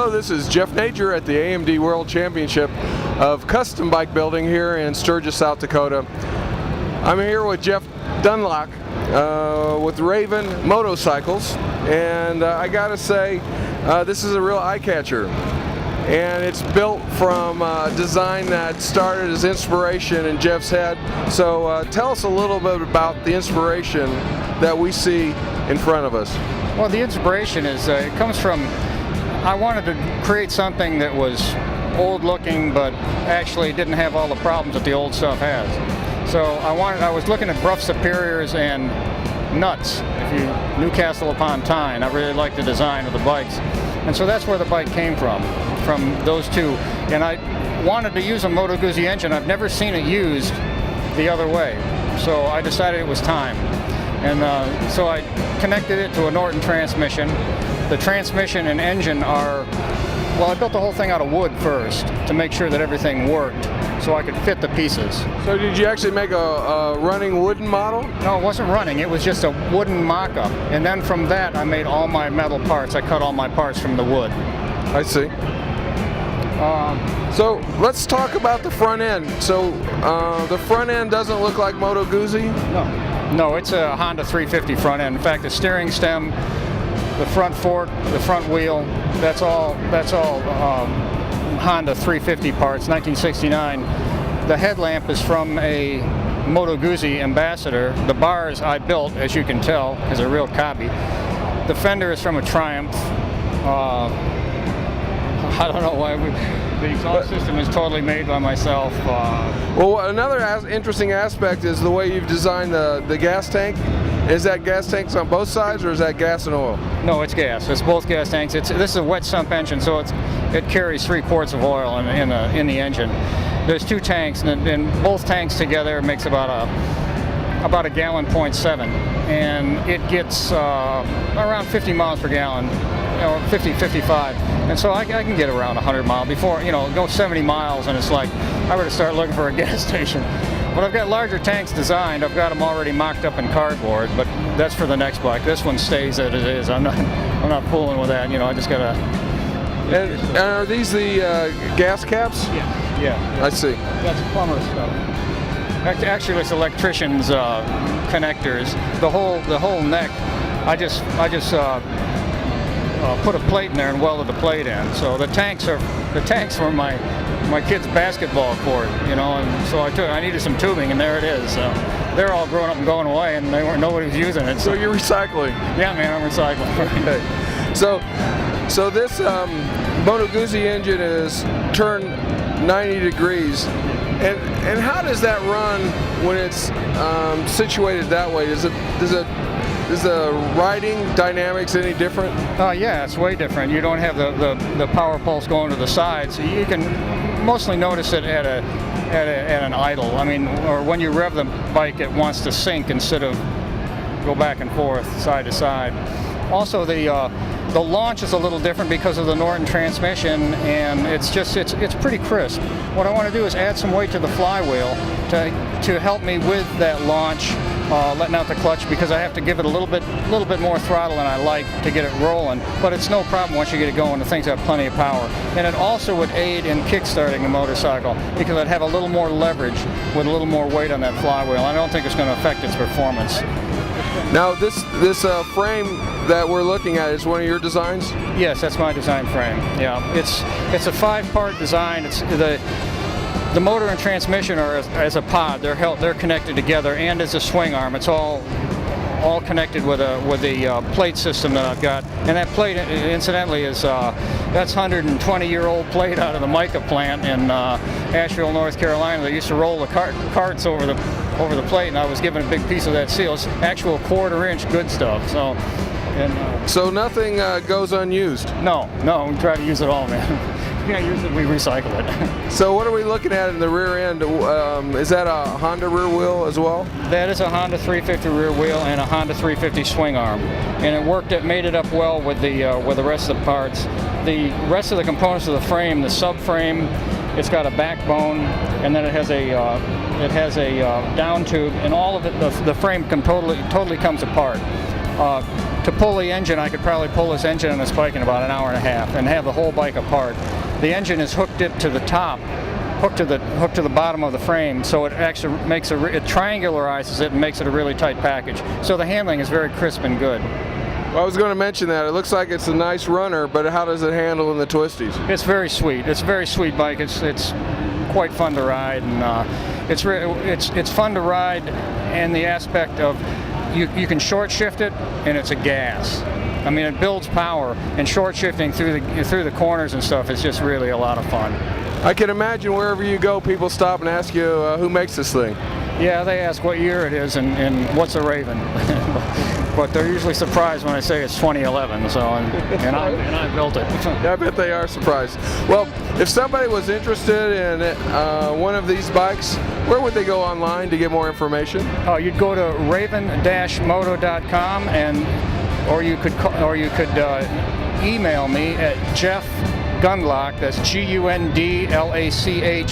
Hello, this is Jeff Nager at the AMD World Championship of Custom Bike Building here in Sturgis, South Dakota. I'm here with Jeff Dunlock with Raven Motorcycles, and I gotta say, this is a real eye-catcher. And it's built from a design that started as inspiration in Jeff's head. So tell us a little bit about the inspiration that we see in front of us. Well, the inspiration is, it comes from, I wanted to create something that was old looking but actually didn't have all the problems that the old stuff has. So I was looking at Brough Superiors and Nuts, Newcastle upon Tyne. I really liked the design of the bikes. And so that's where the bike came from those two. And I wanted to use a Moto Guzzi engine. I've never seen it used the other way. So I decided it was time. And so I connected it to a Norton transmission. The transmission and engine are, well, I built the whole thing out of wood first to make sure that everything worked so I could fit the pieces. So did you actually make a running wooden model? No, it wasn't running. It was just a wooden mock-up. And then from that, I made all my metal parts. I cut all my parts from the wood. I see. So let's talk about the front end. So the front end doesn't look like Moto Guzzi? No, it's a Honda 350 front end. In fact, the steering stem, the front fork, the front wheel, that's all Honda 350 parts, 1969. The headlamp is from a Moto Guzzi Ambassador. The bars I built, as you can tell, because they're real copy. The fender is from a Triumph. I don't know why. The exhaust system is totally made by myself. Well, another interesting aspect is the way you've designed the gas tank. Is that gas tanks on both sides, or is that gas and oil? No, it's gas. It's both gas tanks. This is a wet sump engine, so it carries 3 quarts of oil in the engine. There's 2 tanks, and both tanks together makes about a gallon, 0.7, and it gets around 50 miles per gallon, 50, 55. And so I can get around 100 miles before, go 70 miles, and it's like I better start looking for a gas station. But I've got larger tanks designed. I've got them already mocked up in cardboard, but that's for the next bike. This one stays as it is. I'm not fooling with that. I just gotta. And are these the gas caps? Yeah. I see. That's plumber stuff. Actually, it's electricians' connectors. The whole neck. I just put a plate in there and welded the plate in. So the tanks were my kid's basketball court, and so I needed some tubing, and there it is. So they're all growing up and going away, and nobody was using it. So you're recycling? Yeah, man, I'm recycling. Okay. So this Moto Guzzi engine is turned 90 degrees, and how does that run when it's situated that way? Is the riding dynamics any different? Yeah, it's way different. You don't have the power pulse going to the sides. You can mostly notice it at an idle. Or when you rev the bike, it wants to sink instead of go back and forth, side to side. Also, the launch is a little different because of the Norton transmission, and it's pretty crisp. What I want to do is add some weight to the flywheel to help me with that launch, letting out the clutch, because I have to give it a little bit more throttle than I like to get it rolling. But it's no problem once you get it going. The thing's got plenty of power, and it also would aid in kickstarting the motorcycle because I'd have a little more leverage with a little more weight on that flywheel. I don't think it's going to affect its performance. Now, this frame that we're looking at is one of your designs? Yes, that's my design frame. Yeah, it's a 5-part design. It's the motor and transmission are as a pod. They're connected together, and as a swing arm. It's all connected with the plate system that I've got. And that plate, incidentally, is that's 120-year-old plate out of the mica plant in Asheville, North Carolina. They used to roll the carts over the plate, and I was given a big piece of that seal. It's actual 1/4-inch good stuff. So nothing goes unused? No, we try to use it all, man. If we can't use it, we recycle it. So what are we looking at in the rear end? Is that a Honda rear wheel as well? That is a Honda 350 rear wheel and a Honda 350 swing arm, and it made it up well with the rest of the parts. The rest of the components of the frame, the subframe, it's got a backbone, and then it has a down tube, and all of it, the frame totally comes apart. to pull the engine, I could probably pull this engine on this bike in about an hour and a half and have the whole bike apart. The engine is hooked it to the top, hooked to the bottom of the frame, so it actually makes it triangularizes it and makes it a really tight package. So the handling is very crisp and good. Well, I was going to mention that. It looks like it's a nice runner, but how does it handle in the twisties? It's very sweet. It's a very sweet bike. It's quite fun to ride, and it's fun to ride in the aspect of you can short shift it, and it's a gas. I mean, it builds power, and short shifting through the corners and stuff is just really a lot of fun. I can imagine wherever you go, people stop and ask you who makes this thing. Yeah, they ask what year it is and what's a Raven. But they're usually surprised when I say it's 2011. So, and I built it. Yeah, I bet they are surprised. Well, if somebody was interested in one of these bikes, where would they go online to get more information? You'd go to raven-moto.com, or you could email me at Jeff Gundlach, that's Gundlach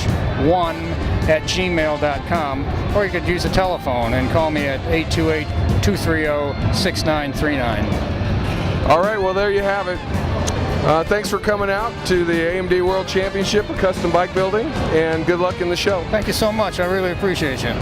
1 at gmail.com, or you could use a telephone and call me at 828-230-6939. All right, well, there you have it. Thanks for coming out to the AMD World Championship of Custom Bike Building, and good luck in the show. Thank you so much. I really appreciate you.